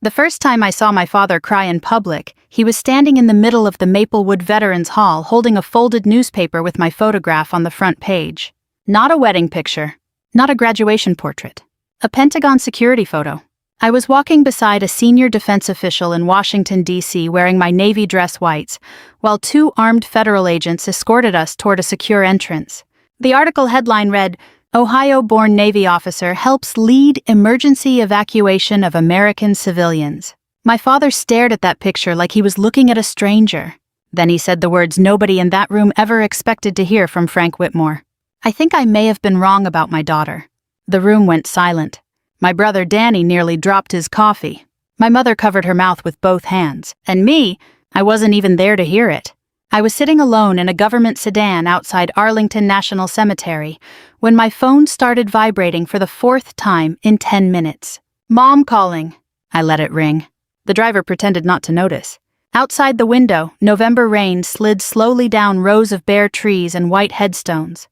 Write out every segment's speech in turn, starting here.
The first time I saw my father cry in public, he was standing in the middle of the Maplewood Veterans Hall holding a folded newspaper with my photograph on the front page. Not a wedding picture. Not a graduation portrait. A Pentagon security photo. I was walking beside a senior defense official in Washington, D.C. wearing my Navy dress whites, while two armed federal agents escorted us toward a secure entrance. The article headline read, "Ohio-born Navy officer helps lead emergency evacuation of American civilians." My father stared at that picture like he was looking at a stranger. Then he said the words nobody in that room ever expected to hear from Frank Whitmore. I think I may have been wrong about my daughter. The room went silent. My brother Danny nearly dropped his coffee. My mother covered her mouth with both hands. And me, I wasn't even there to hear it. I was sitting alone in a government sedan outside Arlington National Cemetery when my phone started vibrating for the fourth time in 10 minutes. "Mom calling." I let it ring. The driver pretended not to notice. Outside the window, November rain slid slowly down rows of bare trees and white headstones.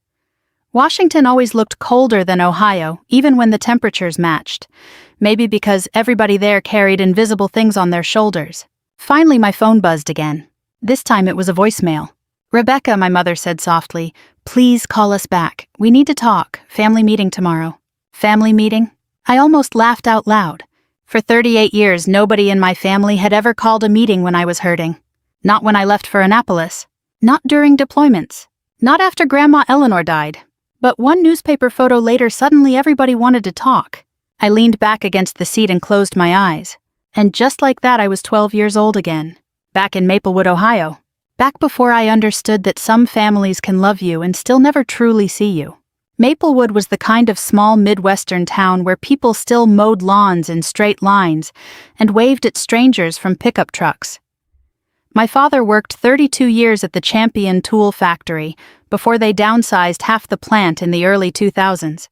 Washington always looked colder than Ohio, even when the temperatures matched. Maybe because everybody there carried invisible things on their shoulders. Finally, my phone buzzed again. This time it was a voicemail. "Rebecca," my mother said softly, "please call us back. We need to talk. Family meeting tomorrow." Family meeting? I almost laughed out loud. For 38 years, nobody in my family had ever called a meeting when I was hurting. Not when I left for Annapolis. Not during deployments. Not after Grandma Eleanor died. But one newspaper photo later, suddenly everybody wanted to talk. I leaned back against the seat and closed my eyes. And just like that, I was 12 years old again. Back in Maplewood, Ohio. Back before I understood that some families can love you and still never truly see you. Maplewood was the kind of small Midwestern town where people still mowed lawns in straight lines and waved at strangers from pickup trucks. My father worked 32 years at the Champion Tool Factory before they downsized half the plant in the early 2000s.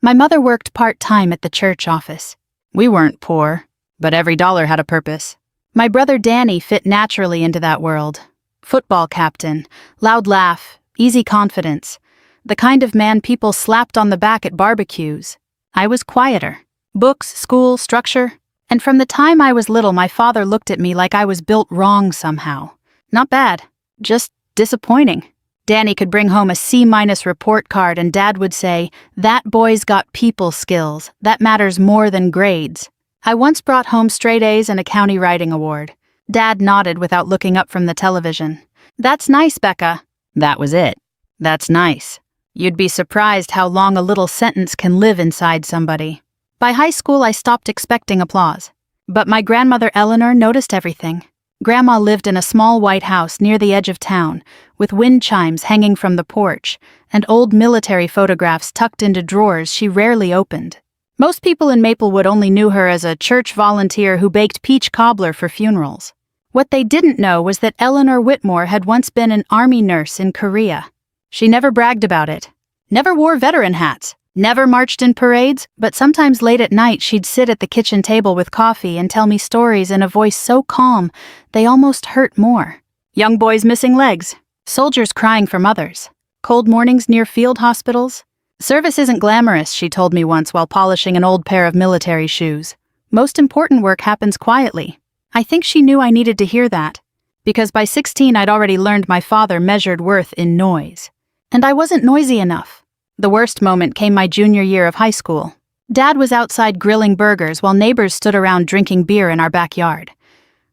My mother worked part-time at the church office. We weren't poor, but every dollar had a purpose. My brother Danny fit naturally into that world. Football captain, loud laugh, easy confidence, the kind of man people slapped on the back at barbecues. I was quieter. Books, school, structure. And from the time I was little, my father looked at me like I was built wrong somehow. Not bad, just disappointing. Danny could bring home a C- report card and Dad would say, "That boy's got people skills. That matters more than grades." I once brought home straight A's and a county writing award. Dad nodded without looking up from the television. "That's nice, Becca." That was it. That's nice. You'd be surprised how long a little sentence can live inside somebody. By high school, I stopped expecting applause. But my grandmother Eleanor noticed everything. Grandma lived in a small white house near the edge of town, with wind chimes hanging from the porch, and old military photographs tucked into drawers she rarely opened. Most people in Maplewood only knew her as a church volunteer who baked peach cobbler for funerals. What they didn't know was that Eleanor Whitmore had once been an army nurse in Korea. She never bragged about it. Never wore veteran hats. Never marched in parades, but sometimes late at night she'd sit at the kitchen table with coffee and tell me stories in a voice so calm they almost hurt more. Young boys missing legs. Soldiers crying for mothers. Cold mornings near field hospitals. Service isn't glamorous, she told me once while polishing an old pair of military shoes. Most important work happens quietly. I think she knew I needed to hear that, because by 16 I'd already learned my father measured worth in noise. And I wasn't noisy enough. The worst moment came my junior year of high school. Dad was outside grilling burgers while neighbors stood around drinking beer in our backyard.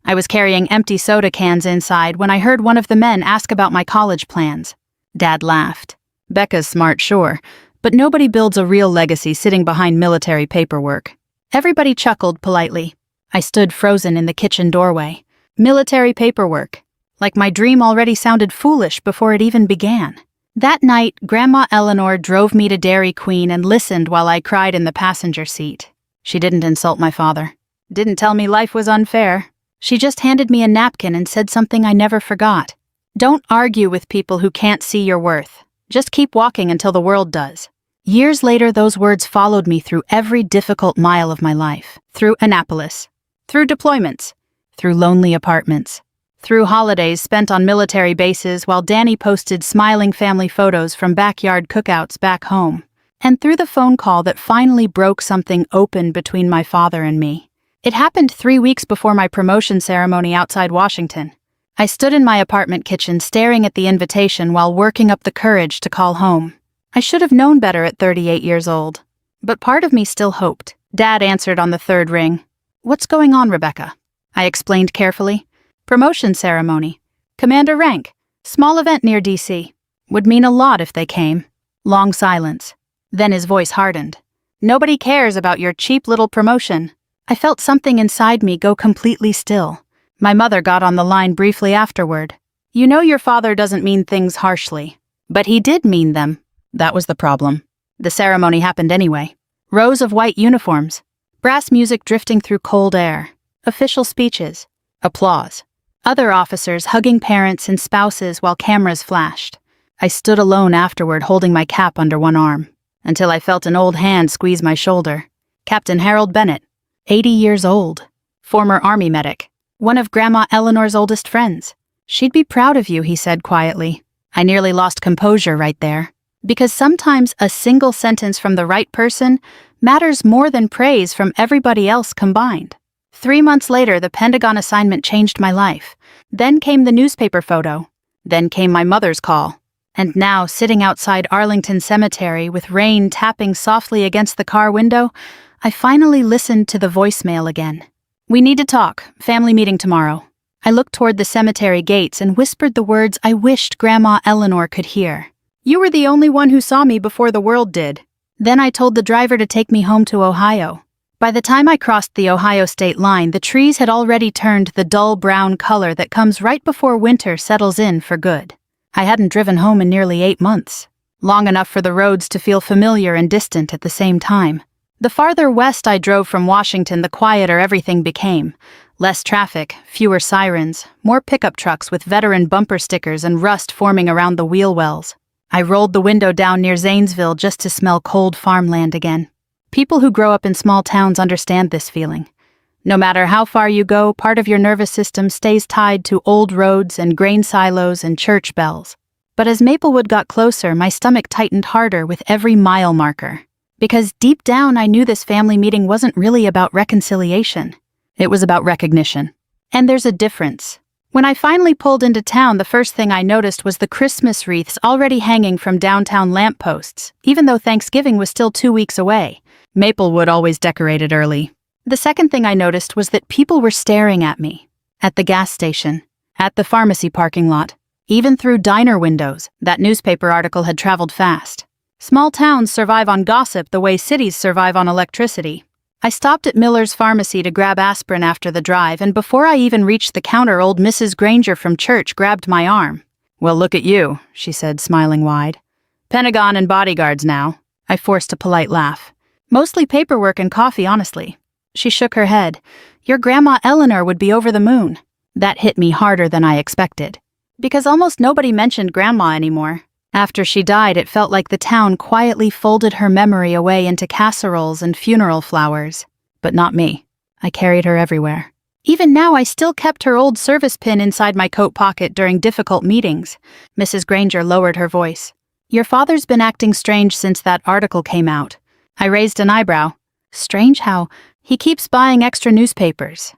I was carrying empty soda cans inside when I heard one of the men ask about my college plans. Dad laughed. "Becca's smart, sure, but nobody builds a real legacy sitting behind military paperwork." Everybody chuckled politely. I stood frozen in the kitchen doorway. Military paperwork. Like my dream already sounded foolish before it even began. That night, Grandma Eleanor drove me to Dairy Queen and listened while I cried in the passenger seat. She didn't insult my father. Didn't tell me life was unfair. She just handed me a napkin and said something I never forgot. "Don't argue with people who can't see your worth. Just keep walking until the world does." Years later, those words followed me through every difficult mile of my life. Through Annapolis. Through deployments. Through lonely apartments. Through holidays spent on military bases while Danny posted smiling family photos from backyard cookouts back home. And through the phone call that finally broke something open between my father and me. It happened 3 weeks before my promotion ceremony outside Washington. I stood in my apartment kitchen staring at the invitation while working up the courage to call home. I should have known better at 38 years old. But part of me still hoped. Dad answered on the third ring. "What's going on, Rebecca?" I explained carefully. "Promotion ceremony. Commander rank. Small event near DC. Would mean a lot if they came." Long silence. Then his voice hardened. "Nobody cares about your cheap little promotion." I felt something inside me go completely still. My mother got on the line briefly afterward. "You know your father doesn't mean things harshly. But he did mean them." That was the problem. The ceremony happened anyway. Rows of white uniforms. Brass music drifting through cold air. Official speeches. Applause. Other officers hugging parents and spouses while cameras flashed. I stood alone afterward holding my cap under one arm, until I felt an old hand squeeze my shoulder. Captain Harold Bennett, 80 years old. Former Army medic. One of Grandma Eleanor's oldest friends. "She'd be proud of you," he said quietly. I nearly lost composure right there. Because sometimes a single sentence from the right person matters more than praise from everybody else combined. 3 months later, the Pentagon assignment changed my life. Then came the newspaper photo. Then came my mother's call. And now, sitting outside Arlington Cemetery with rain tapping softly against the car window, I finally listened to the voicemail again. "We need to talk. Family meeting tomorrow." I looked toward the cemetery gates and whispered the words I wished Grandma Eleanor could hear. "You were the only one who saw me before the world did." Then I told the driver to take me home to Ohio. By the time I crossed the Ohio state line, the trees had already turned the dull brown color that comes right before winter settles in for good. I hadn't driven home in nearly 8 months. Long enough for the roads to feel familiar and distant at the same time. The farther west I drove from Washington, the quieter everything became. Less traffic, fewer sirens, more pickup trucks with veteran bumper stickers and rust forming around the wheel wells. I rolled the window down near Zanesville just to smell cold farmland again. People who grow up in small towns understand this feeling. No matter how far you go, part of your nervous system stays tied to old roads and grain silos and church bells. But as Maplewood got closer, my stomach tightened harder with every mile marker. Because deep down I knew this family meeting wasn't really about reconciliation. It was about recognition. And there's a difference. When I finally pulled into town, the first thing I noticed was the Christmas wreaths already hanging from downtown lampposts, even though Thanksgiving was still 2 weeks away. Maplewood always decorated early. The second thing I noticed was that people were staring at me. At the gas station. At the pharmacy parking lot. Even through diner windows. That newspaper article had traveled fast. Small towns survive on gossip the way cities survive on electricity. I stopped at Miller's Pharmacy to grab aspirin after the drive, and before I even reached the counter, old Mrs. Granger from church grabbed my arm. "Well, look at you," she said, smiling wide. "Pentagon and bodyguards now." I forced a polite laugh. "Mostly paperwork and coffee, honestly." She shook her head. "Your Grandma Eleanor would be over the moon." That hit me harder than I expected. Because almost nobody mentioned Grandma anymore. After she died, it felt like the town quietly folded her memory away into casseroles and funeral flowers. But not me. I carried her everywhere. Even now, I still kept her old service pin inside my coat pocket during difficult meetings. Mrs. Granger lowered her voice. "Your father's been acting strange since that article came out." I raised an eyebrow. "Strange how? He keeps buying extra newspapers."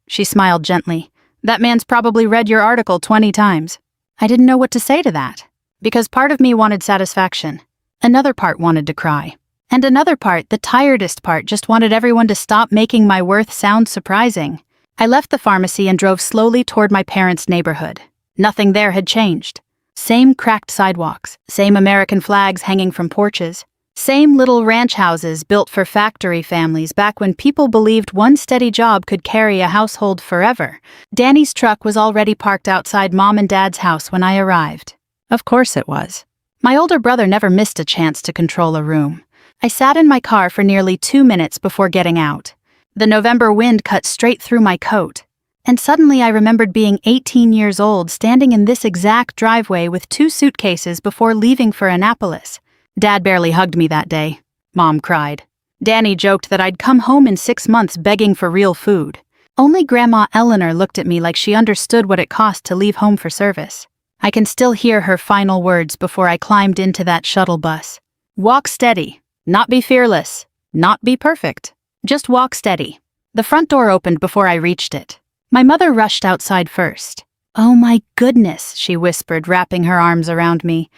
She smiled gently. "That man's probably read your article 20 times." I didn't know what to say to that. Because part of me wanted satisfaction. Another part wanted to cry. And another part, the tiredest part, just wanted everyone to stop making my worth sound surprising. I left the pharmacy and drove slowly toward my parents' neighborhood. Nothing there had changed. Same cracked sidewalks, same American flags hanging from porches, same little ranch houses built for factory families back when people believed one steady job could carry a household forever. Danny's truck was already parked outside Mom and Dad's house when I arrived. Of course it was. My older brother never missed a chance to control a room. I sat in my car for nearly 2 minutes before getting out. The November wind cut straight through my coat. And suddenly I remembered being 18 years old, standing in this exact driveway with 2 suitcases before leaving for Annapolis. Dad barely hugged me that day. Mom cried. Danny joked that I'd come home in 6 months begging for real food. Only Grandma Eleanor looked at me like she understood what it cost to leave home for service. I can still hear her final words before I climbed into that shuttle bus. "Walk steady. Not be fearless. Not be perfect. Just walk steady." The front door opened before I reached it. My mother rushed outside first. "Oh my goodness," she whispered, wrapping her arms around me.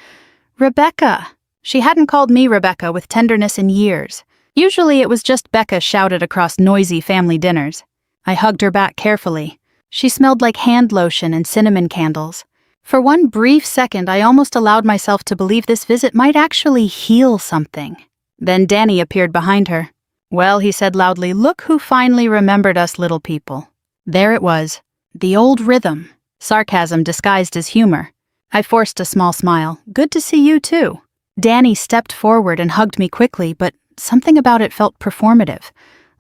"Rebecca." She hadn't called me Rebecca with tenderness in years. Usually it was just Becca shouted across noisy family dinners. I hugged her back carefully. She smelled like hand lotion and cinnamon candles. For one brief second, I almost allowed myself to believe this visit might actually heal something. Then Danny appeared behind her. "Well," he said loudly, "look who finally remembered us little people." There it was. The old rhythm. Sarcasm disguised as humor. I forced a small smile. "Good to see you too." Danny stepped forward and hugged me quickly, but something about it felt performative.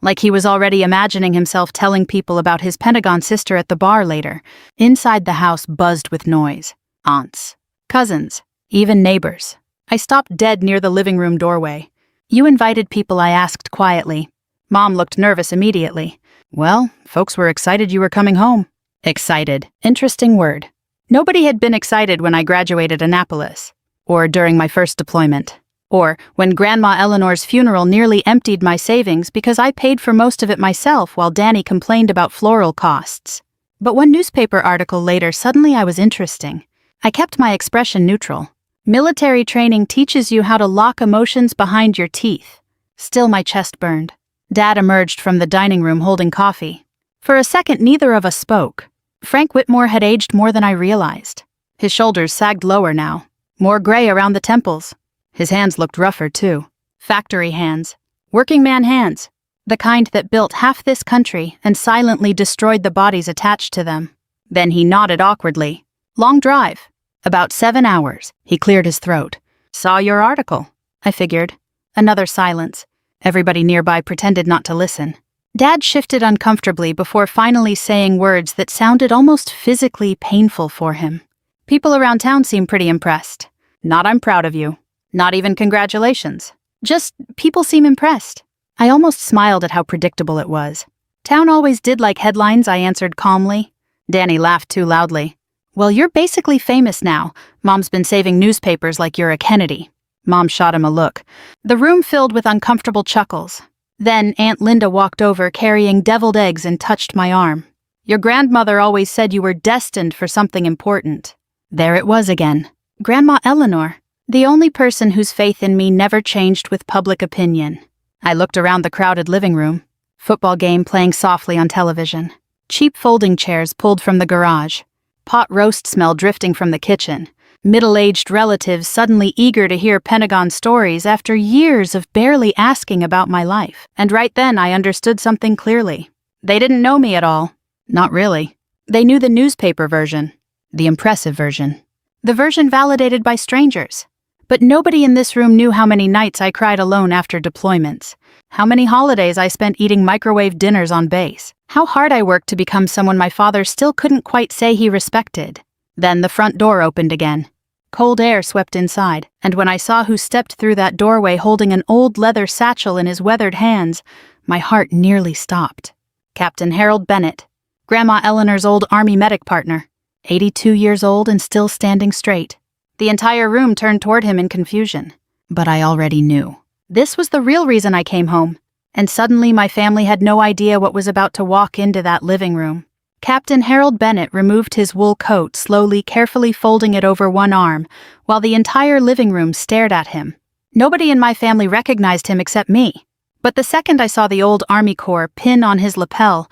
Like he was already imagining himself telling people about his Pentagon sister at the bar later. Inside the house buzzed with noise. Aunts, cousins, even neighbors. I stopped dead near the living room doorway. "You invited people?" I asked quietly. Mom looked nervous immediately. "Well, folks were excited you were coming home." Excited. Interesting word. Nobody had been excited when I graduated Annapolis, or during my first deployment, or when Grandma Eleanor's funeral nearly emptied my savings because I paid for most of it myself while Danny complained about floral costs. But one newspaper article later, suddenly I was interesting. I kept my expression neutral. "Military training teaches you how to lock emotions behind your teeth." Still, my chest burned. Dad emerged from the dining room holding coffee. For a second, neither of us spoke. Frank Whitmore had aged more than I realized. His shoulders sagged lower now, more gray around the temples. His hands looked rougher, too. Factory hands. Working man hands. The kind that built half this country and silently destroyed the bodies attached to them. Then he nodded awkwardly. "Long drive." "About 7 hours." He cleared his throat. "Saw your article," I figured. Another silence. Everybody nearby pretended not to listen. Dad shifted uncomfortably before finally saying words that sounded almost physically painful for him. "People around town seem pretty impressed. Not 'I'm proud of you.' Not even congratulations. Just people seem impressed." I almost smiled at how predictable it was. "Town always did like headlines," I answered calmly. Danny laughed too loudly. "Well, you're basically famous now. Mom's been saving newspapers like you're a Kennedy." Mom shot him a look. The room filled with uncomfortable chuckles. Then Aunt Linda walked over carrying deviled eggs and touched my arm. "Your grandmother always said you were destined for something important." There it was again. Grandma Eleanor. The only person whose faith in me never changed with public opinion. I looked around the crowded living room. Football game playing softly on television. Cheap folding chairs pulled from the garage. Pot roast smell drifting from the kitchen. Middle-aged relatives suddenly eager to hear Pentagon stories after years of barely asking about my life. And right then I understood something clearly. They didn't know me at all. Not really. They knew the newspaper version. The impressive version. The version validated by strangers. But nobody in this room knew how many nights I cried alone after deployments, how many holidays I spent eating microwave dinners on base, how hard I worked to become someone my father still couldn't quite say he respected. Then the front door opened again. Cold air swept inside, and when I saw who stepped through that doorway holding an old leather satchel in his weathered hands, my heart nearly stopped. Captain Harold Bennett, Grandma Eleanor's old Army medic partner, 82 years old and still standing straight. The entire room turned toward him in confusion. But I already knew. This was the real reason I came home. And suddenly my family had no idea what was about to walk into that living room. Captain Harold Bennett removed his wool coat, slowly, carefully folding it over one arm, while the entire living room stared at him. Nobody in my family recognized him except me. But the second I saw the old Army Corps pin on his lapel,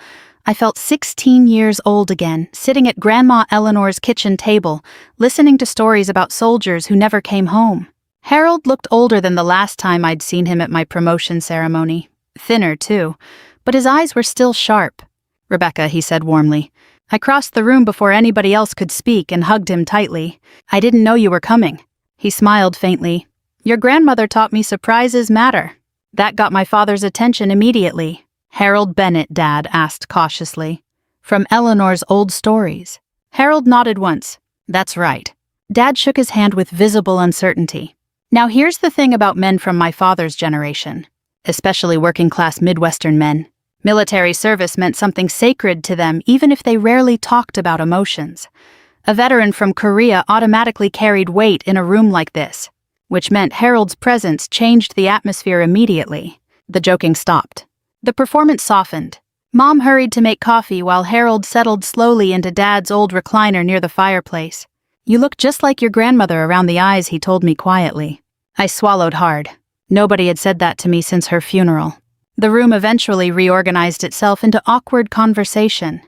I felt 16 years old again, sitting at Grandma Eleanor's kitchen table, listening to stories about soldiers who never came home. Harold looked older than the last time I'd seen him at my promotion ceremony. Thinner, too, but his eyes were still sharp. "Rebecca," he said warmly. I crossed the room before anybody else could speak and hugged him tightly. "I didn't know you were coming." He smiled faintly. "Your grandmother taught me surprises matter." That got my father's attention immediately. "Harold Bennett," Dad asked cautiously. "From Eleanor's old stories." Harold nodded once. "That's right." Dad shook his hand with visible uncertainty. Now here's the thing about men from my father's generation, especially working-class Midwestern men. Military service meant something sacred to them even if they rarely talked about emotions. A veteran from Korea automatically carried weight in a room like this, which meant Harold's presence changed the atmosphere immediately. The joking stopped. The performance softened. Mom hurried to make coffee while Harold settled slowly into Dad's old recliner near the fireplace. "You look just like your grandmother around the eyes," he told me quietly. I swallowed hard. Nobody had said that to me since her funeral. The room eventually reorganized itself into awkward conversation.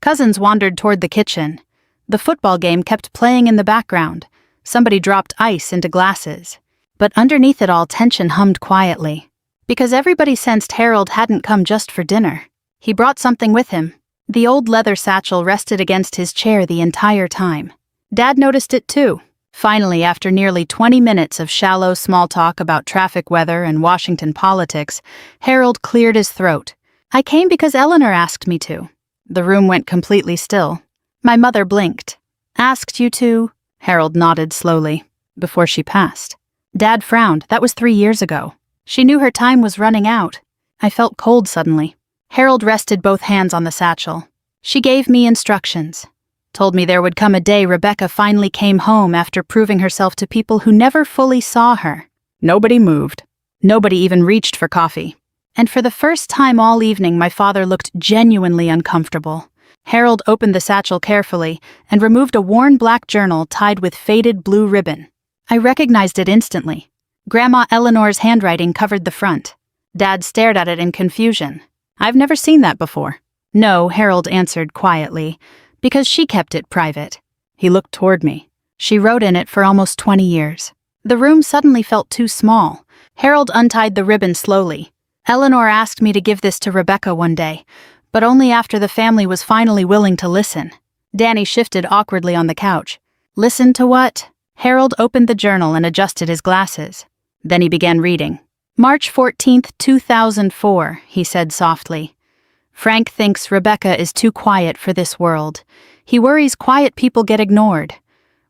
Cousins wandered toward the kitchen. The football game kept playing in the background. Somebody dropped ice into glasses. But underneath it all, tension hummed quietly. Because everybody sensed Harold hadn't come just for dinner. He brought something with him. The old leather satchel rested against his chair the entire time. Dad noticed it too. Finally, after nearly 20 minutes of shallow small talk about traffic weather and Washington politics, Harold cleared his throat. "I came because Eleanor asked me to." The room went completely still. My mother blinked. "Asked you to?" Harold nodded slowly. "Before she passed." Dad frowned. That was 3 years ago. She knew her time was running out. I felt cold suddenly. Harold rested both hands on the satchel. "She gave me instructions. Told me there would come a day Rebecca finally came home after proving herself to people who never fully saw her." Nobody moved. Nobody even reached for coffee. And for the first time all evening, my father looked genuinely uncomfortable. Harold opened the satchel carefully and removed a worn black journal tied with faded blue ribbon. I recognized it instantly. Grandma Eleanor's handwriting covered the front. Dad stared at it in confusion. "I've never seen that before." "No," Harold answered quietly, "because she kept it private." He looked toward me. "She wrote in it for almost 20 years. The room suddenly felt too small. Harold untied the ribbon slowly. "Eleanor asked me to give this to Rebecca one day, but only after the family was finally willing to listen." Danny shifted awkwardly on the couch. "Listen to what?" Harold opened the journal and adjusted his glasses. Then he began reading. "March 14th, 2004, he said softly. "Frank thinks Rebecca is too quiet for this world. He worries quiet people get ignored.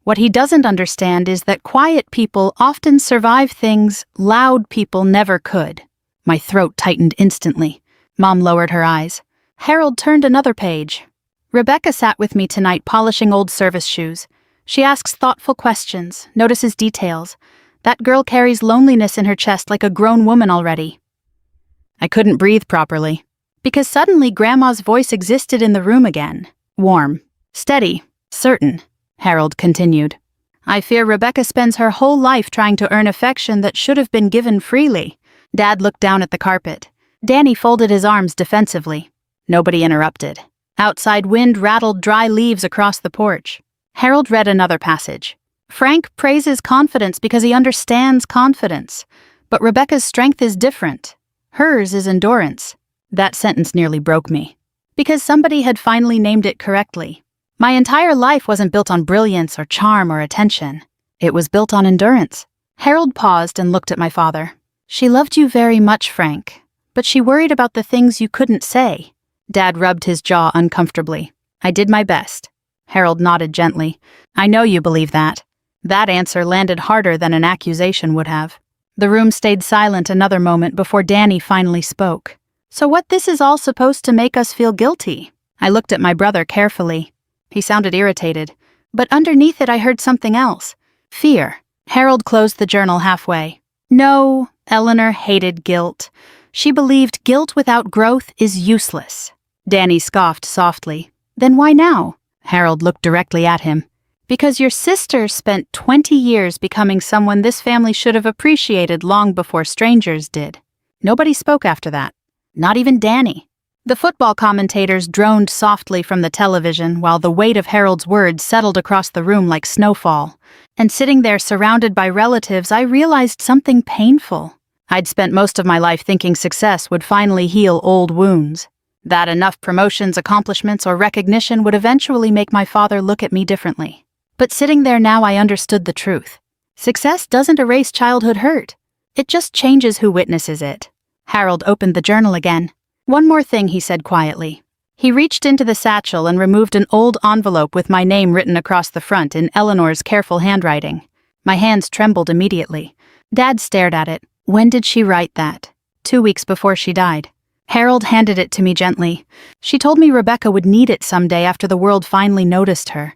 What he doesn't understand is that quiet people often survive things loud people never could." My throat tightened instantly. Mom lowered her eyes. Harold turned another page. "Rebecca sat with me tonight polishing old service shoes. She asks thoughtful questions, notices details. That girl carries loneliness in her chest like a grown woman already." I couldn't breathe properly. Because suddenly Grandma's voice existed in the room again. Warm, steady, certain, Harold continued. "I fear Rebecca spends her whole life trying to earn affection that should have been given freely." Dad looked down at the carpet. Danny folded his arms defensively. Nobody interrupted. Outside, wind rattled dry leaves across the porch. Harold read another passage. "Frank praises confidence because he understands confidence. But Rebecca's strength is different. Hers is endurance." That sentence nearly broke me. Because somebody had finally named it correctly. My entire life wasn't built on brilliance or charm or attention. It was built on endurance. Harold paused and looked at my father. "She loved you very much, Frank, but she worried about the things you couldn't say." Dad rubbed his jaw uncomfortably. "I did my best." Harold nodded gently. "I know you believe that." That answer landed harder than an accusation would have. The room stayed silent another moment before Danny finally spoke. "So what this is all supposed to make us feel guilty?" I looked at my brother carefully. He sounded irritated, but underneath it I heard something else. Fear. Harold closed the journal halfway. "No, Eleanor hated guilt. She believed guilt without growth is useless." Danny scoffed softly. "Then why now?" Harold looked directly at him. "Because your sister spent 20 years becoming someone this family should have appreciated long before strangers did." Nobody spoke after that. Not even Danny. The football commentators droned softly from the television while the weight of Harold's words settled across the room like snowfall. And sitting there surrounded by relatives, I realized something painful. I'd spent most of my life thinking success would finally heal old wounds. That enough promotions, accomplishments, or recognition would eventually make my father look at me differently. But sitting there now, I understood the truth. Success doesn't erase childhood hurt. It just changes who witnesses it. Harold opened the journal again. "One more thing," he said quietly. He reached into the satchel and removed an old envelope with my name written across the front in Eleanor's careful handwriting. My hands trembled immediately. Dad stared at it. "When did she write that?" 2 weeks before she died. Harold handed it to me gently. "She told me Rebecca would need it someday after the world finally noticed her,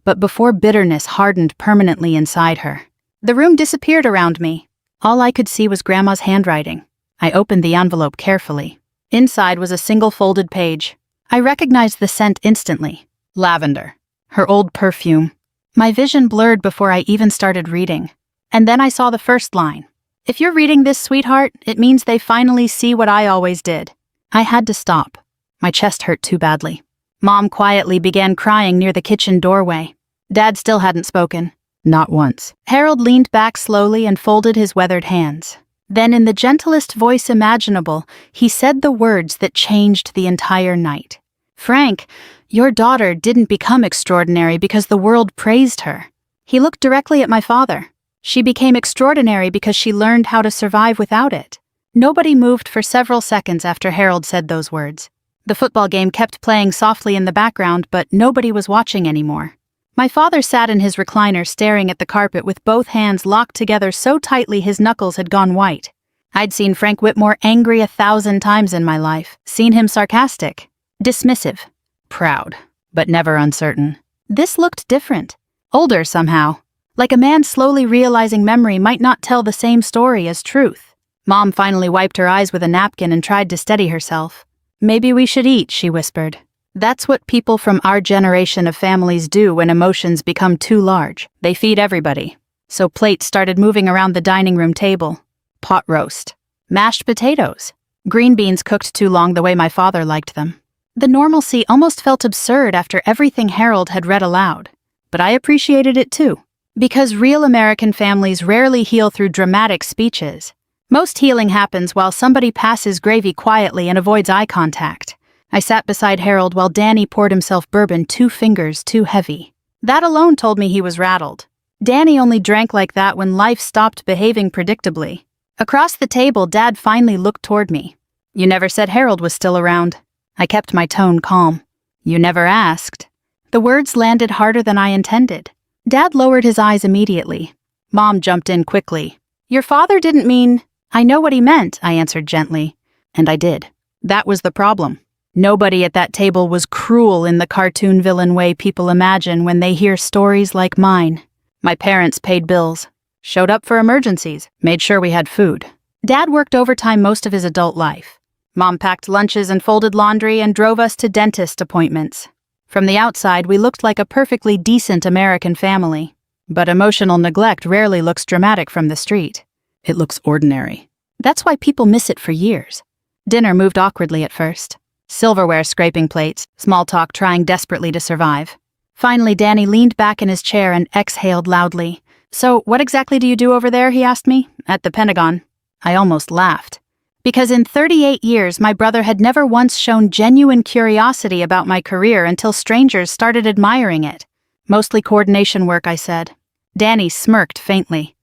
but before bitterness hardened permanently inside her." The room disappeared around me. All I could see was Grandma's handwriting. I opened the envelope carefully. Inside was a single folded page. I recognized the scent instantly. Lavender. Her old perfume. My vision blurred before I even started reading. And then I saw the first line. If you're reading this, sweetheart, it means they finally see what I always did. I had to stop. My chest hurt too badly. Mom quietly began crying near the kitchen doorway. Dad still hadn't spoken. Not once. Harold leaned back slowly and folded his weathered hands. Then, in the gentlest voice imaginable, he said the words that changed the entire night. Frank, your daughter didn't become extraordinary because the world praised her. He looked directly at my father. She became extraordinary because she learned how to survive without it. Nobody moved for several seconds after Harold said those words. The football game kept playing softly in the background, but nobody was watching anymore. My father sat in his recliner staring at the carpet with both hands locked together so tightly his knuckles had gone white. I'd seen Frank Whitmore angry 1,000 times in my life, seen him sarcastic, dismissive, proud, but never uncertain. This looked different, older somehow, like a man slowly realizing memory might not tell the same story as truth. Mom finally wiped her eyes with a napkin and tried to steady herself. Maybe we should eat, she whispered. That's what people from our generation of families do when emotions become too large. They feed everybody. So plates started moving around the dining room table. Pot roast. Mashed potatoes. Green beans cooked too long the way my father liked them. The normalcy almost felt absurd after everything Harold had read aloud. But I appreciated it too. Because real American families rarely heal through dramatic speeches. Most healing happens while somebody passes gravy quietly and avoids eye contact. I sat beside Harold while Danny poured himself bourbon 2 fingers too heavy. That alone told me he was rattled. Danny only drank like that when life stopped behaving predictably. Across the table, Dad finally looked toward me. You never said Harold was still around. I kept my tone calm. You never asked. The words landed harder than I intended. Dad lowered his eyes immediately. Mom jumped in quickly. Your father didn't mean... I know what he meant, I answered gently. And I did. That was the problem. Nobody at that table was cruel in the cartoon villain way people imagine when they hear stories like mine. My parents paid bills, showed up for emergencies, made sure we had food. Dad worked overtime most of his adult life. Mom packed lunches and folded laundry and drove us to dentist appointments. From the outside, we looked like a perfectly decent American family. But emotional neglect rarely looks dramatic from the street. It looks ordinary. That's why people miss it for years. Dinner moved awkwardly at first. Silverware scraping plates, small talk trying desperately to survive. Finally, Danny leaned back in his chair and exhaled loudly. So, what exactly do you do over there, he asked me, at the Pentagon. I almost laughed. Because in 38 years, my brother had never once shown genuine curiosity about my career until strangers started admiring it. Mostly coordination work, I said. Danny smirked faintly.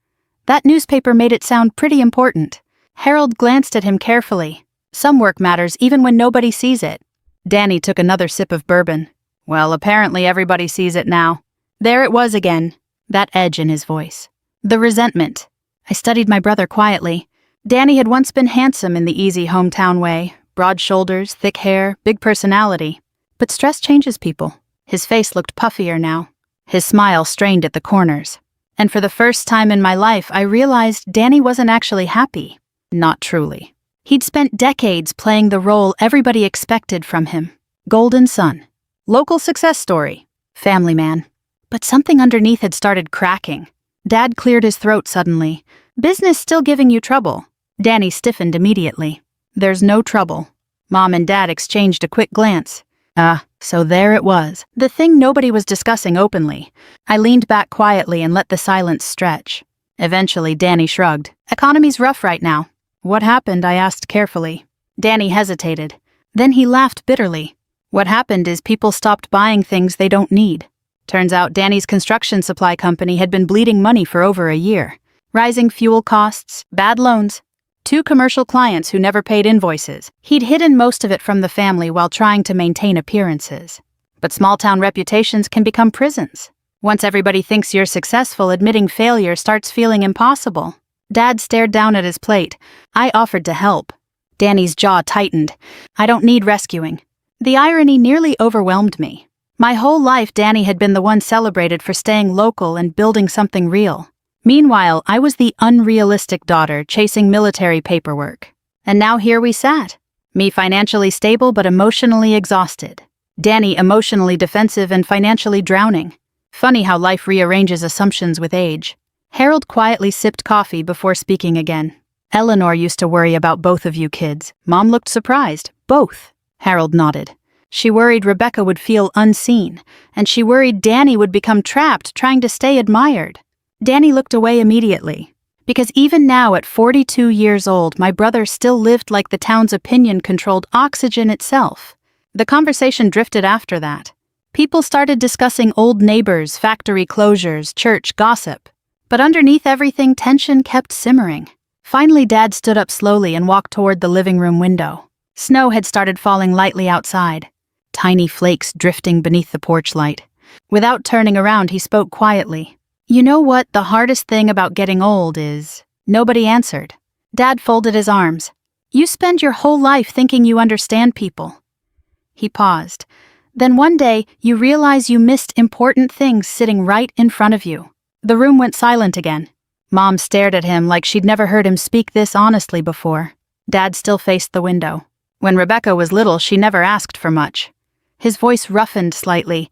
That newspaper made it sound pretty important. Harold glanced at him carefully. Some work matters even when nobody sees it. Danny took another sip of bourbon. Well, apparently everybody sees it now. There it was again, that edge in his voice. The resentment. I studied my brother quietly. Danny had once been handsome in the easy hometown way. Broad shoulders, thick hair, big personality. But stress changes people. His face looked puffier now. His smile strained at the corners. And for the first time in my life, I realized Danny wasn't actually happy. Not truly. He'd spent decades playing the role everybody expected from him. Golden son. Local success story. Family man. But something underneath had started cracking. Dad cleared his throat suddenly. Business still giving you trouble. Danny stiffened immediately. There's no trouble. Mom and Dad exchanged a quick glance. So there it was. The thing nobody was discussing openly. I leaned back quietly and let the silence stretch. Eventually, Danny shrugged. Economy's rough right now. What happened? I asked carefully. Danny hesitated. Then he laughed bitterly. What happened is people stopped buying things they don't need. Turns out Danny's construction supply company had been bleeding money for over a year. Rising fuel costs, bad loans. 2 commercial clients who never paid invoices. He'd hidden most of it from the family while trying to maintain appearances. But small-town reputations can become prisons. Once everybody thinks you're successful, admitting failure starts feeling impossible. Dad stared down at his plate. I offered to help. Danny's jaw tightened. I don't need rescuing. The irony nearly overwhelmed me. My whole life, Danny had been the one celebrated for staying local and building something real. Meanwhile, I was the unrealistic daughter chasing military paperwork. And now here we sat. Me financially stable but emotionally exhausted. Danny emotionally defensive and financially drowning. Funny how life rearranges assumptions with age. Harold quietly sipped coffee before speaking again. Eleanor used to worry about both of you kids. Mom looked surprised. Both. Harold nodded. She worried Rebecca would feel unseen, and she worried Danny would become trapped trying to stay admired. Danny looked away immediately. Because even now at 42 years old, my brother still lived like the town's opinion controlled oxygen itself. The conversation drifted after that. People started discussing old neighbors, factory closures, church gossip. But underneath everything, tension kept simmering. Finally, Dad stood up slowly and walked toward the living room window. Snow had started falling lightly outside, tiny flakes drifting beneath the porch light. Without turning around, he spoke quietly. You know what the hardest thing about getting old is? Nobody answered. Dad folded his arms. You spend your whole life thinking you understand people. He paused. Then one day, you realize you missed important things sitting right in front of you. The room went silent again. Mom stared at him like she'd never heard him speak this honestly before. Dad still faced the window. When Rebecca was little, she never asked for much. His voice roughened slightly.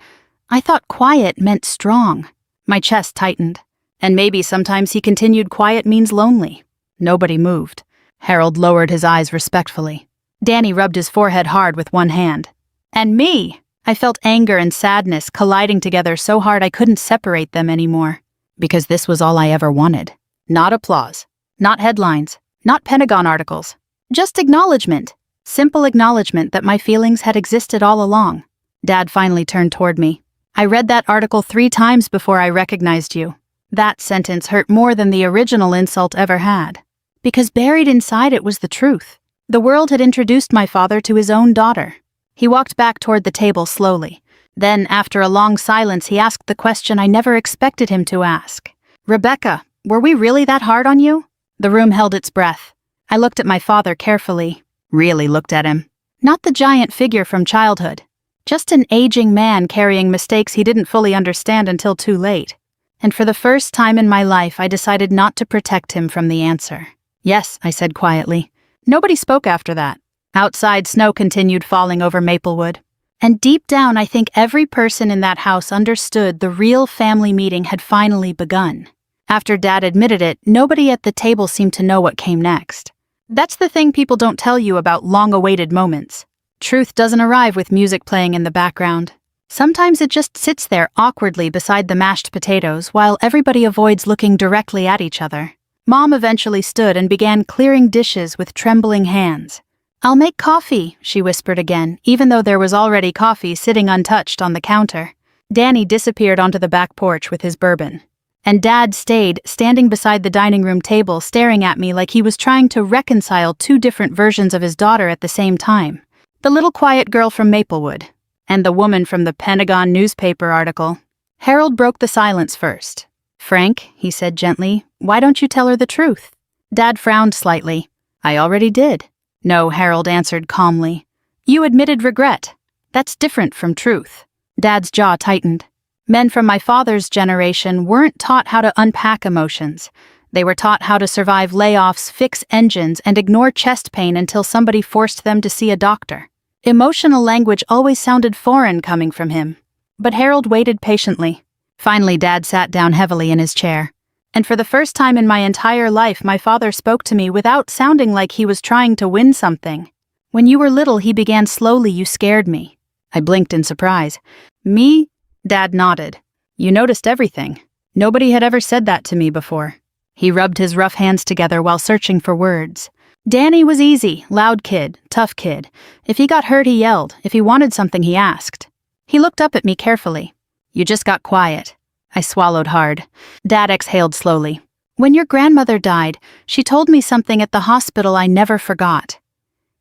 I thought quiet meant strong. My chest tightened. And maybe sometimes he continued quiet means lonely. Nobody moved. Harold lowered his eyes respectfully. Danny rubbed his forehead hard with one hand. And me! I felt anger and sadness colliding together so hard I couldn't separate them anymore. Because this was all I ever wanted. Not applause. Not headlines. Not Pentagon articles. Just acknowledgement. Simple acknowledgement that my feelings had existed all along. Dad finally turned toward me. I read that article 3 times before I recognized you. That sentence hurt more than the original insult ever had. Because buried inside it was the truth. The world had introduced my father to his own daughter. He walked back toward the table slowly. Then, after a long silence, he asked the question I never expected him to ask. Rebecca, were we really that hard on you? The room held its breath. I looked at my father carefully. Really looked at him. Not the giant figure from childhood. Just an aging man carrying mistakes he didn't fully understand until too late. And for the first time in my life, I decided not to protect him from the answer. Yes, I said quietly. Nobody spoke after that. Outside, snow continued falling over Maplewood. And deep down, I think every person in that house understood the real family meeting had finally begun. After Dad admitted it, nobody at the table seemed to know what came next. That's the thing people don't tell you about long-awaited moments. Truth doesn't arrive with music playing in the background. Sometimes it just sits there awkwardly beside the mashed potatoes while everybody avoids looking directly at each other. Mom eventually stood and began clearing dishes with trembling hands. I'll make coffee, she whispered again, even though there was already coffee sitting untouched on the counter. Danny disappeared onto the back porch with his bourbon. And Dad stayed, standing beside the dining room table, staring at me like he was trying to reconcile 2 different versions of his daughter at the same time. The little quiet girl from Maplewood, and the woman from the Pentagon newspaper article. Harold broke the silence first. Frank, he said gently, why don't you tell her the truth? Dad frowned slightly. I already did. No, Harold answered calmly. You admitted regret. That's different from truth. Dad's jaw tightened. Men from my father's generation weren't taught how to unpack emotions. They were taught how to survive layoffs, fix engines, and ignore chest pain until somebody forced them to see a doctor. Emotional language always sounded foreign coming from him. But Harold waited patiently. Finally, Dad sat down heavily in his chair. And for the first time in my entire life, my father spoke to me without sounding like he was trying to win something. When you were little, he began slowly, you scared me. I blinked in surprise. Me? Dad nodded. You noticed everything. Nobody had ever said that to me before. He rubbed his rough hands together while searching for words. Danny was easy, loud kid, tough kid. If he got hurt, he yelled. If he wanted something, he asked. He looked up at me carefully. You just got quiet. I swallowed hard. Dad exhaled slowly. When your grandmother died, she told me something at the hospital I never forgot.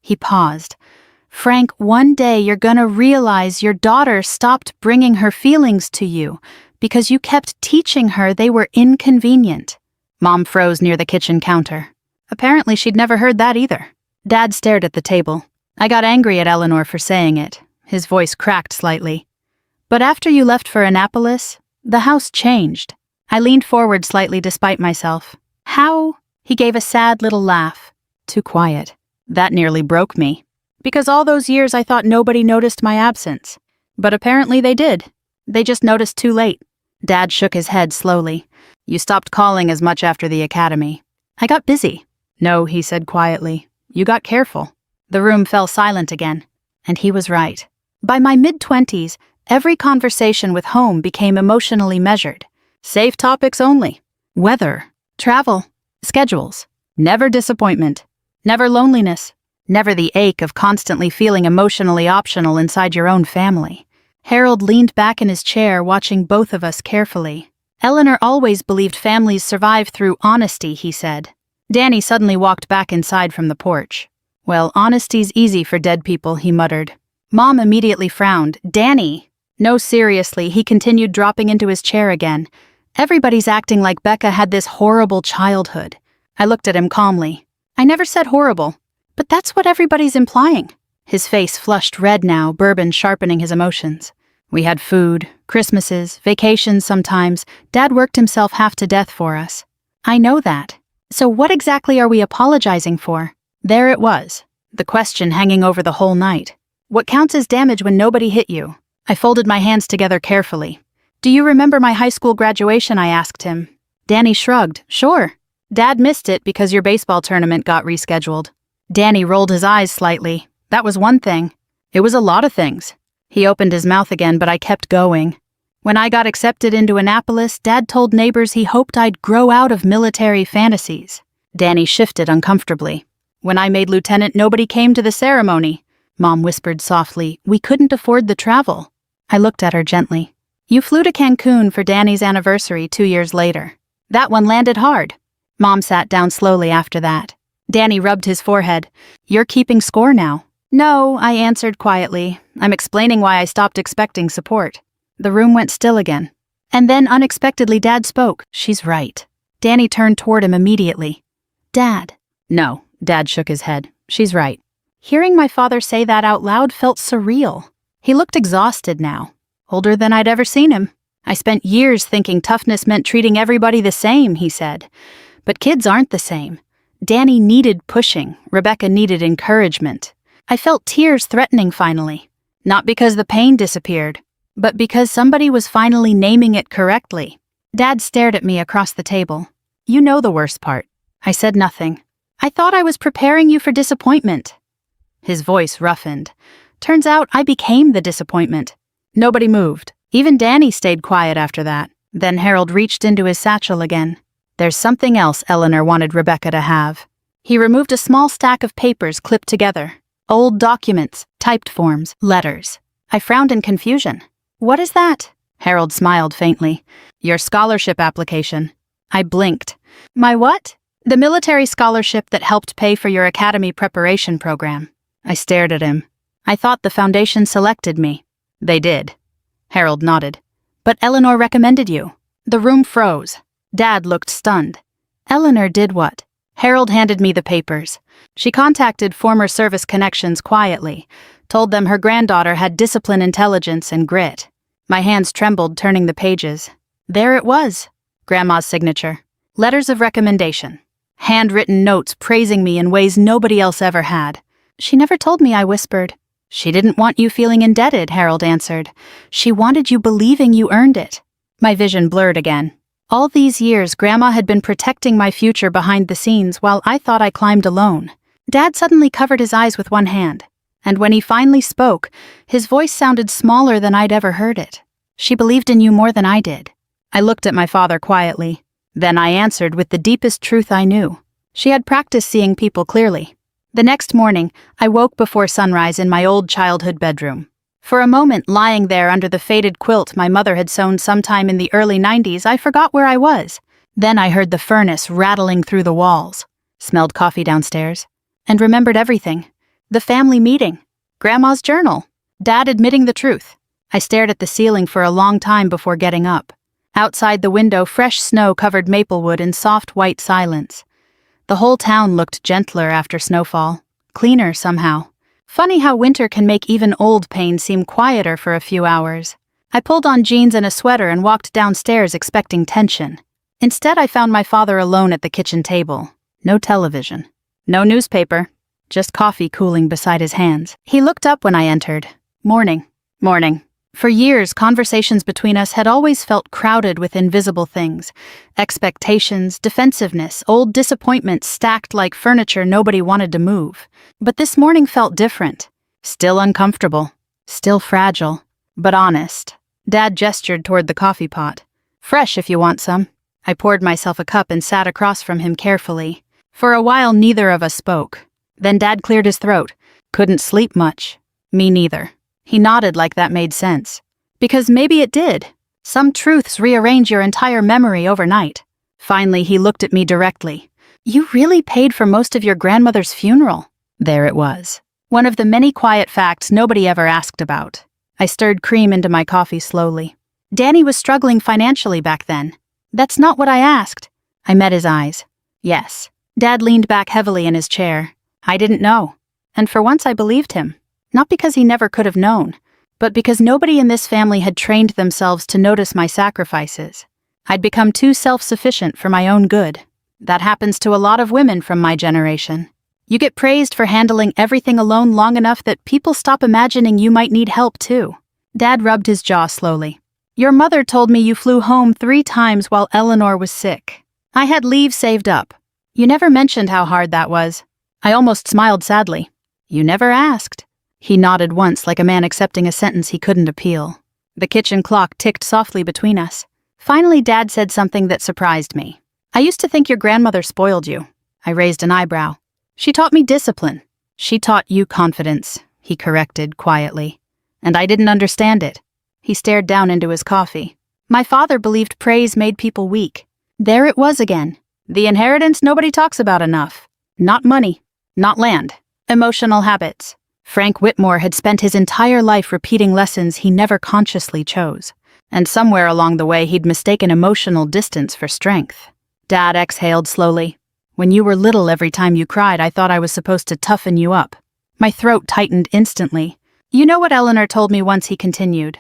He paused. Frank, one day you're gonna realize your daughter stopped bringing her feelings to you because you kept teaching her they were inconvenient. Mom froze near the kitchen counter. Apparently she'd never heard that either. Dad stared at the table. I got angry at Eleanor for saying it. His voice cracked slightly. But after you left for Annapolis, the house changed. I leaned forward slightly despite myself. How? He gave a sad little laugh. Too quiet. That nearly broke me. Because all those years I thought nobody noticed my absence. But apparently they did. They just noticed too late. Dad shook his head slowly. You stopped calling as much after the academy. I got busy. No, he said quietly. You got careful. The room fell silent again. And he was right. By my mid-20s, every conversation with home became emotionally measured. Safe topics only. Weather, travel, schedules. Never disappointment. Never loneliness. Never the ache of constantly feeling emotionally optional inside your own family. Harold leaned back in his chair, watching both of us carefully. Eleanor always believed families survive through honesty, he said. Danny suddenly walked back inside from the porch. Well, honesty's easy for dead people, he muttered. Mom immediately frowned. Danny! No, seriously, he continued, dropping into his chair again. Everybody's acting like Becca had this horrible childhood. I looked at him calmly. I never said horrible. But that's what everybody's implying. His face flushed red now, bourbon sharpening his emotions. We had food, Christmases, vacations sometimes. Dad worked himself half to death for us. I know that. So what exactly are we apologizing for? There it was, the question hanging over the whole night. What counts as damage when nobody hit you? I folded my hands together carefully. Do you remember my high school graduation? I asked him. Danny shrugged. Sure. Dad missed it because your baseball tournament got rescheduled. Danny rolled his eyes slightly. That was one thing. It was a lot of things. He opened his mouth again, but I kept going. When I got accepted into Annapolis, Dad told neighbors he hoped I'd grow out of military fantasies. Danny shifted uncomfortably. When I made lieutenant, nobody came to the ceremony. Mom whispered softly. We couldn't afford the travel. I looked at her gently. You flew to Cancun for Danny's anniversary 2 years later. That one landed hard. Mom sat down slowly after that. Danny rubbed his forehead. You're keeping score now. No, I answered quietly. I'm explaining why I stopped expecting support. The room went still again. And then unexpectedly Dad spoke. She's right. Danny turned toward him immediately. Dad. No, Dad shook his head. She's right. Hearing my father say that out loud felt surreal. He looked exhausted now. Older than I'd ever seen him. I spent years thinking toughness meant treating everybody the same, he said. But kids aren't the same. Danny needed pushing. Rebecca needed encouragement. I felt tears threatening finally. Not because the pain disappeared, but because somebody was finally naming it correctly. Dad stared at me across the table. You know the worst part. I said nothing. I thought I was preparing you for disappointment. His voice roughened. Turns out I became the disappointment. Nobody moved. Even Danny stayed quiet after that. Then Harold reached into his satchel again. There's something else Eleanor wanted Rebecca to have. He removed a small stack of papers clipped together. Old documents, typed forms, letters. I frowned in confusion. What is that? Harold smiled faintly. Your scholarship application. I blinked. My what? The military scholarship that helped pay for your academy preparation program. I stared at him. I thought the foundation selected me. They did. Harold nodded. But Eleanor recommended you. The room froze. Dad looked stunned. Eleanor did what? Harold handed me the papers. She contacted former service connections quietly, told them her granddaughter had discipline, intelligence, and grit. My hands trembled, turning the pages. There it was. Grandma's signature. Letters of recommendation. Handwritten notes praising me in ways nobody else ever had. She never told me, I whispered. She didn't want you feeling indebted, Harold answered. She wanted you believing you earned it. My vision blurred again. All these years, Grandma had been protecting my future behind the scenes while I thought I climbed alone. Dad suddenly covered his eyes with one hand. And when he finally spoke, his voice sounded smaller than I'd ever heard it. She believed in you more than I did. I looked at my father quietly. Then I answered with the deepest truth I knew. She had practiced seeing people clearly. The next morning, I woke before sunrise in my old childhood bedroom. For a moment, lying there under the faded quilt my mother had sewn sometime in the early 90s, I forgot where I was. Then I heard the furnace rattling through the walls, smelled coffee downstairs, and remembered everything. The family meeting, Grandma's journal, Dad admitting the truth. I stared at the ceiling for a long time before getting up. Outside the window, fresh snow covered Maplewood in soft white silence. The whole town looked gentler after snowfall, cleaner somehow. Funny how winter can make even old pain seem quieter for a few hours. I pulled on jeans and a sweater and walked downstairs expecting tension. Instead, I found my father alone at the kitchen table. No television. No newspaper. just coffee cooling beside his hands. He looked up when I entered. Morning. Morning. For years, conversations between us had always felt crowded with invisible things. Expectations, defensiveness, old disappointments stacked like furniture nobody wanted to move. But this morning felt different. Still uncomfortable. Still fragile. But honest. Dad gestured toward the coffee pot. Fresh if you want some. I poured myself a cup and sat across from him carefully. For a while, neither of us spoke. Then Dad cleared his throat. Couldn't sleep much. Me neither. He nodded like that made sense. Because maybe it did. Some truths rearrange your entire memory overnight. Finally, he looked at me directly. You really paid for most of your grandmother's funeral? There it was. One of the many quiet facts nobody ever asked about. I stirred cream into my coffee slowly. Danny was struggling financially back then. That's not what I asked. I met his eyes. Yes. Dad leaned back heavily in his chair. I didn't know. And for once I believed him. Not because he never could have known, but because nobody in this family had trained themselves to notice my sacrifices. I'd become too self-sufficient for my own good. That happens to a lot of women from my generation. You get praised for handling everything alone long enough that people stop imagining you might need help too. Dad rubbed his jaw slowly. Your mother told me you flew home 3 times while Eleanor was sick. I had leave saved up. You never mentioned how hard that was. I almost smiled sadly. You never asked. He nodded once like a man accepting a sentence he couldn't appeal. The kitchen clock ticked softly between us. Finally, Dad said something that surprised me. I used to think your grandmother spoiled you. I raised an eyebrow. She taught me discipline. She taught you confidence, he corrected quietly. And I didn't understand it. He stared down into his coffee. My father believed praise made people weak. There it was again. The inheritance nobody talks about enough. Not money. Not land. Emotional habits. Frank Whitmore had spent his entire life repeating lessons he never consciously chose. And somewhere along the way he'd mistaken emotional distance for strength. Dad exhaled slowly. When you were little, every time you cried, I thought I was supposed to toughen you up. My throat tightened instantly. You know what Eleanor told me once, he continued.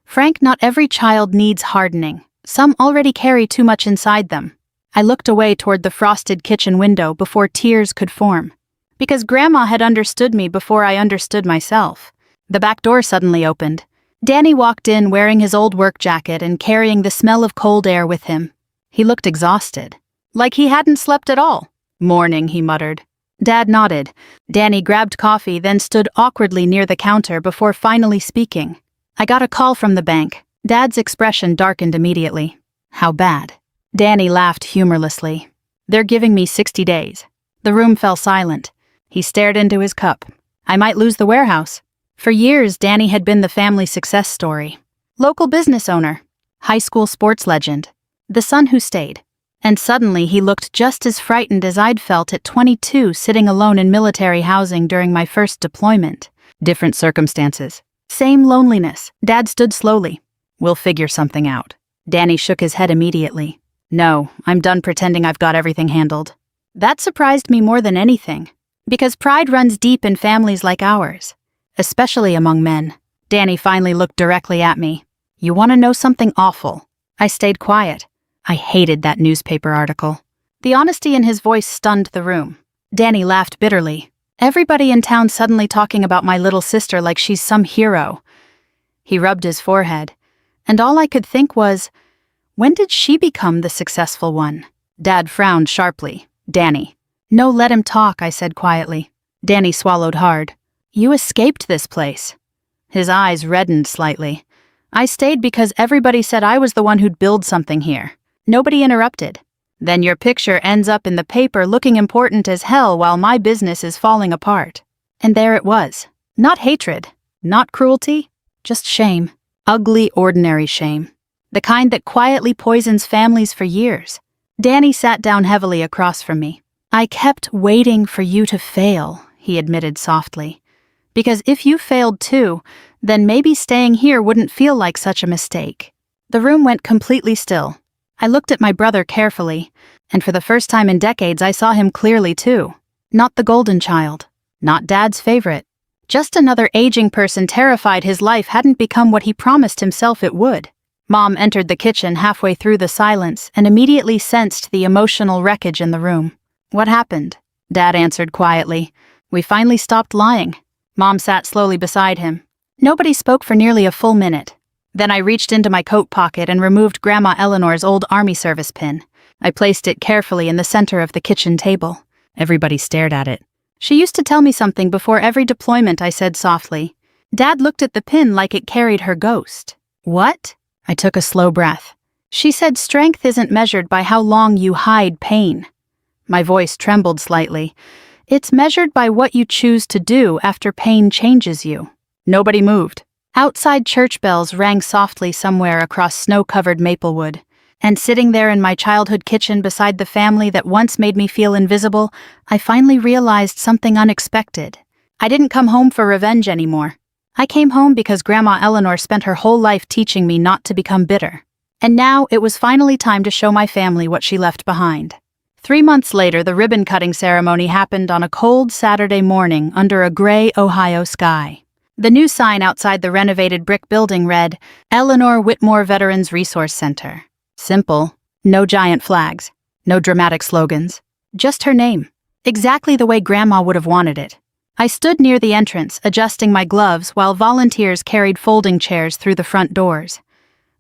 Frank, not every child needs hardening. Some already carry too much inside them. I looked away toward the frosted kitchen window before tears could form. Because Grandma had understood me before I understood myself. The back door suddenly opened. Danny walked in wearing his old work jacket and carrying the smell of cold air with him. He looked exhausted. Like he hadn't slept at all. Morning, he muttered. Dad nodded. Danny grabbed coffee, then stood awkwardly near the counter before finally speaking. I got a call from the bank. Dad's expression darkened immediately. How bad? Danny laughed humorlessly. They're giving me 60 days. The room fell silent. He stared into his cup. I might lose the warehouse. For years, Danny had been the family success story. Local business owner. High school sports legend. The son who stayed. And suddenly he looked just as frightened as I'd felt at 22 sitting alone in military housing during my first deployment. Different circumstances. Same loneliness. Dad stood slowly. We'll figure something out. Danny shook his head immediately. No, I'm done pretending I've got everything handled. That surprised me more than anything. Because pride runs deep in families like ours. Especially among men. Danny finally looked directly at me. You want to know something awful? I stayed quiet. I hated that newspaper article. The honesty in his voice stunned the room. Danny laughed bitterly. Everybody in town suddenly talking about my little sister like she's some hero. He rubbed his forehead. And all I could think was, when did she become the successful one? Dad frowned sharply. Danny. No, let him talk, I said quietly. Danny swallowed hard. You escaped this place. His eyes reddened slightly. I stayed because everybody said I was the one who'd build something here. Nobody interrupted. Then your picture ends up in the paper looking important as hell while my business is falling apart. And there it was. Not hatred. Not cruelty. Just shame. Ugly, ordinary shame. The kind that quietly poisons families for years. Danny sat down heavily across from me. I kept waiting for you to fail, he admitted softly. Because if you failed too, then maybe staying here wouldn't feel like such a mistake. The room went completely still. I looked at my brother carefully, and for the first time in decades I saw him clearly too. Not the golden child. Not Dad's favorite. Just another aging person terrified his life hadn't become what he promised himself it would. Mom entered the kitchen halfway through the silence and immediately sensed the emotional wreckage in the room. What happened? Dad answered quietly. We finally stopped lying. Mom sat slowly beside him. Nobody spoke for nearly a full minute. Then I reached into my coat pocket and removed Grandma Eleanor's old Army service pin. I placed it carefully in the center of the kitchen table. Everybody stared at it. She used to tell me something before every deployment, I said softly. Dad looked at the pin like it carried her ghost. What? I took a slow breath. She said strength isn't measured by how long you hide pain. My voice trembled slightly. It's measured by what you choose to do after pain changes you. Nobody moved. Outside church bells rang softly somewhere across snow-covered Maplewood. And sitting there in my childhood kitchen beside the family that once made me feel invisible, I finally realized something unexpected. I didn't come home for revenge anymore. I came home because Grandma Eleanor spent her whole life teaching me not to become bitter. And now it was finally time to show my family what she left behind. 3 months later, the ribbon-cutting ceremony happened on a cold Saturday morning under a gray Ohio sky. The new sign outside the renovated brick building read, Eleanor Whitmore Veterans Resource Center. Simple, no giant flags, no dramatic slogans, just her name, exactly the way Grandma would have wanted it. I stood near the entrance, adjusting my gloves while volunteers carried folding chairs through the front doors.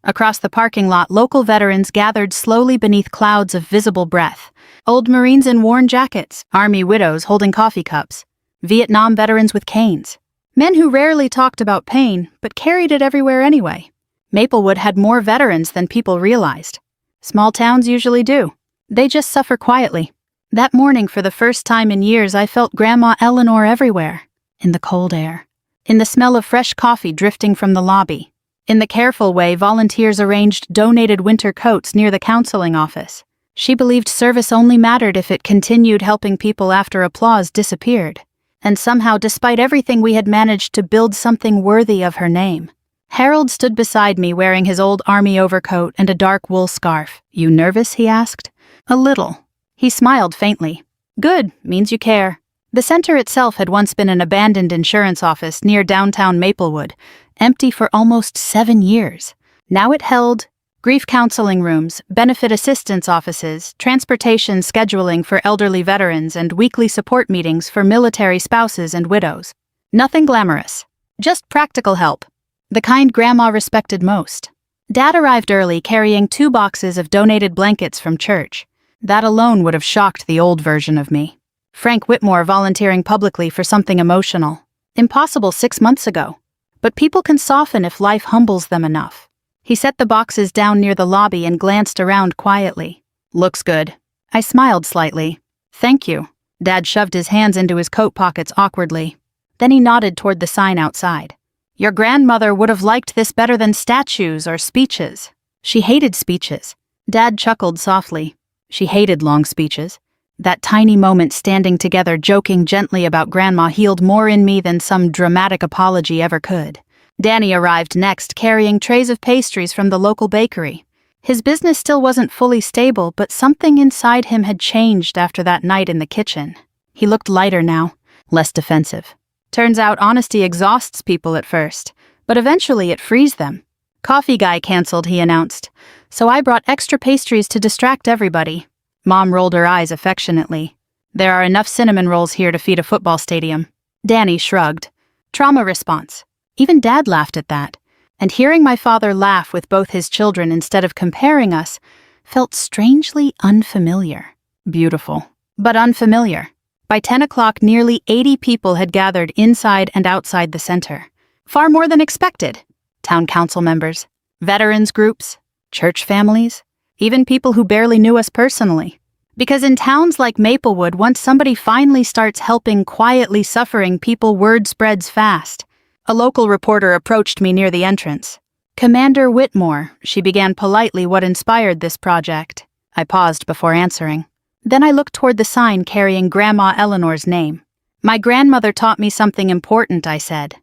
Across the parking lot, local veterans gathered slowly beneath clouds of visible breath. Old Marines in worn jackets, Army widows holding coffee cups, Vietnam veterans with canes. Men who rarely talked about pain, but carried it everywhere anyway. Maplewood had more veterans than people realized. Small towns usually do. They just suffer quietly. That morning, for the first time in years, I felt Grandma Eleanor everywhere. In the cold air. In the smell of fresh coffee drifting from the lobby. In the careful way volunteers arranged donated winter coats near the counseling office. She believed service only mattered if it continued helping people after applause disappeared. And somehow, despite everything, we had managed to build something worthy of her name. Harold stood beside me wearing his old army overcoat and a dark wool scarf. You nervous? He asked. A little. He smiled faintly. Good, means you care. The center itself had once been an abandoned insurance office near downtown Maplewood, empty for almost 7 years. Now it held grief counseling rooms, benefit assistance offices, transportation scheduling for elderly veterans, and weekly support meetings for military spouses and widows. Nothing glamorous. Just practical help. The kind Grandma respected most. Dad arrived early carrying 2 boxes of donated blankets from church. That alone would have shocked the old version of me. Frank Whitmore volunteering publicly for something emotional. Impossible 6 months ago. But people can soften if life humbles them enough. He set the boxes down near the lobby and glanced around quietly. Looks good. I smiled slightly. Thank you. Dad shoved his hands into his coat pockets awkwardly. Then he nodded toward the sign outside. Your grandmother would have liked this better than statues or speeches. She hated speeches. Dad chuckled softly. She hated long speeches. That tiny moment standing together joking gently about Grandma healed more in me than some dramatic apology ever could. Danny arrived next, carrying trays of pastries from the local bakery. His business still wasn't fully stable, but something inside him had changed after that night in the kitchen. He looked lighter now, less defensive. Turns out honesty exhausts people at first, but eventually it frees them. Coffee guy canceled, he announced. So I brought extra pastries to distract everybody. Mom rolled her eyes affectionately. There are enough cinnamon rolls here to feed a football stadium. Danny shrugged. Trauma response. Even Dad laughed at that. And hearing my father laugh with both his children instead of comparing us felt strangely unfamiliar. Beautiful, but unfamiliar. By 10 o'clock, nearly 80 people had gathered inside and outside the center. Far more than expected. Town council members, veterans groups, church families, even people who barely knew us personally. Because in towns like Maplewood, once somebody finally starts helping quietly suffering people, word spreads fast. A local reporter approached me near the entrance. Commander Whitmore, she began politely what inspired this project. I paused before answering. Then I looked toward the sign carrying Grandma Eleanor's name. My grandmother taught me something important, I said.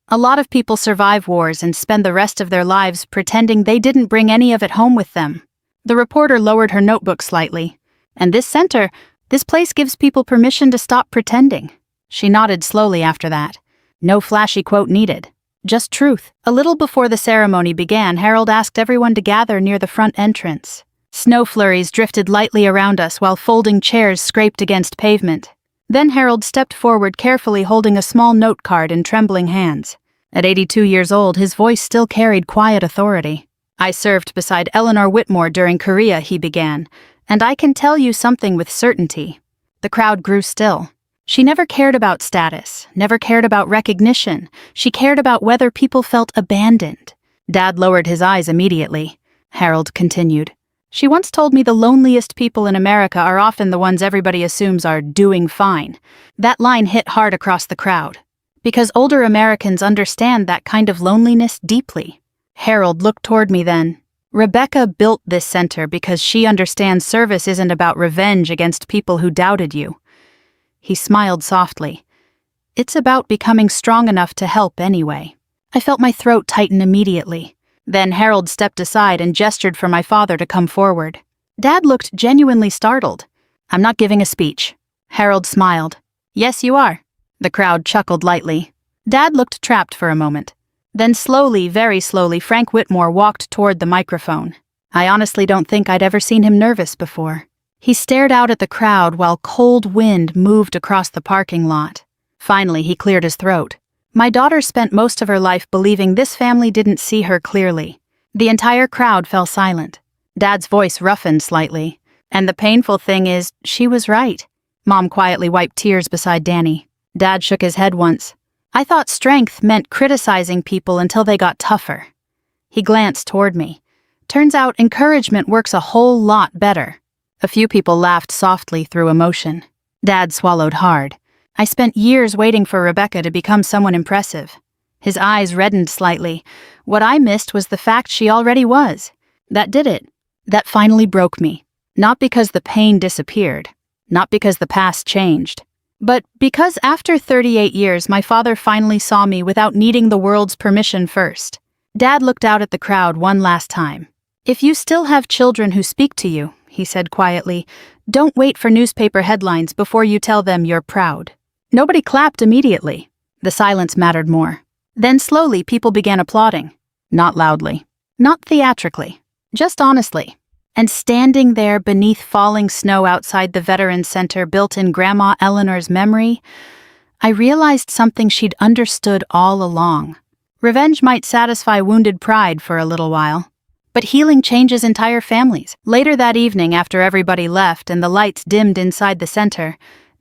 A lot of people survive wars and spend the rest of their lives pretending they didn't bring any of it home with them. The reporter lowered her notebook slightly. And this center, this place gives people permission to stop pretending. She nodded slowly after that. No flashy quote needed. Just truth. A little before the ceremony began, Harold asked everyone to gather near the front entrance. Snow flurries drifted lightly around us while folding chairs scraped against pavement. Then Harold stepped forward carefully, holding a small note card in trembling hands. At 82 years old, his voice still carried quiet authority. "I served beside Eleanor Whitmore during Korea," he began, "and I can tell you something with certainty." The crowd grew still. She never cared about status, never cared about recognition. She cared about whether people felt abandoned. Dad lowered his eyes immediately. Harold continued, "She once told me the loneliest people in America are often the ones everybody assumes are doing fine." That line hit hard across the crowd, because older Americans understand that kind of loneliness deeply. Harold looked toward me then. "Rebecca built this center because she understands service isn't about revenge against people who doubted you." He smiled softly. "It's about becoming strong enough to help anyway." I felt my throat tighten immediately. Then Harold stepped aside and gestured for my father to come forward. Dad looked genuinely startled. "I'm not giving a speech." Harold smiled. "Yes, you are." The crowd chuckled lightly. Dad looked trapped for a moment. Then slowly, very slowly, Frank Whitmore walked toward the microphone. I honestly don't think I'd ever seen him nervous before. He stared out at the crowd while cold wind moved across the parking lot. Finally, he cleared his throat. "My daughter spent most of her life believing this family didn't see her clearly." The entire crowd fell silent. Dad's voice roughened slightly. "And the painful thing is, she was right." Mom quietly wiped tears beside Danny. Dad shook his head once. "I thought strength meant criticizing people until they got tougher." He glanced toward me. "Turns out encouragement works a whole lot better." A few people laughed softly through emotion. Dad swallowed hard. "I spent years waiting for Rebecca to become someone impressive." His eyes reddened slightly. "What I missed was the fact she already was. That did it. That finally broke me. Not because the pain disappeared. Not because the past changed. But because after 38 years, my father finally saw me without needing the world's permission first." Dad looked out at the crowd one last time. "If you still have children who speak to you," he said quietly, "don't wait for newspaper headlines before you tell them you're proud." Nobody clapped immediately. The silence mattered more. Then slowly people began applauding. Not loudly. Not theatrically. Just honestly. And standing there beneath falling snow outside the Veterans Center built in Grandma Eleanor's memory, I realized something she'd understood all along. Revenge might satisfy wounded pride for a little while, but healing changes entire families. Later that evening, after everybody left and the lights dimmed inside the center,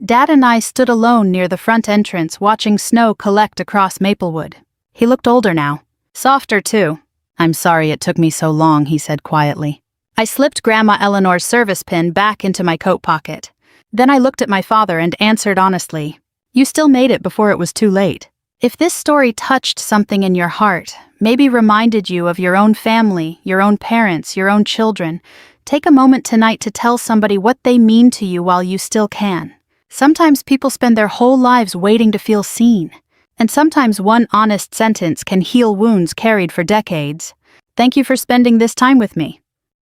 Dad and I stood alone near the front entrance watching snow collect across Maplewood. He looked older now. Softer, too. "I'm sorry it took me so long," he said quietly. I slipped Grandma Eleanor's service pin back into my coat pocket. Then I looked at my father and answered honestly, "You still made it before it was too late." If this story touched something in your heart, maybe reminded you of your own family, your own parents, your own children, take a moment tonight to tell somebody what they mean to you while you still can. Sometimes people spend their whole lives waiting to feel seen, and sometimes one honest sentence can heal wounds carried for decades. Thank you for spending this time with me.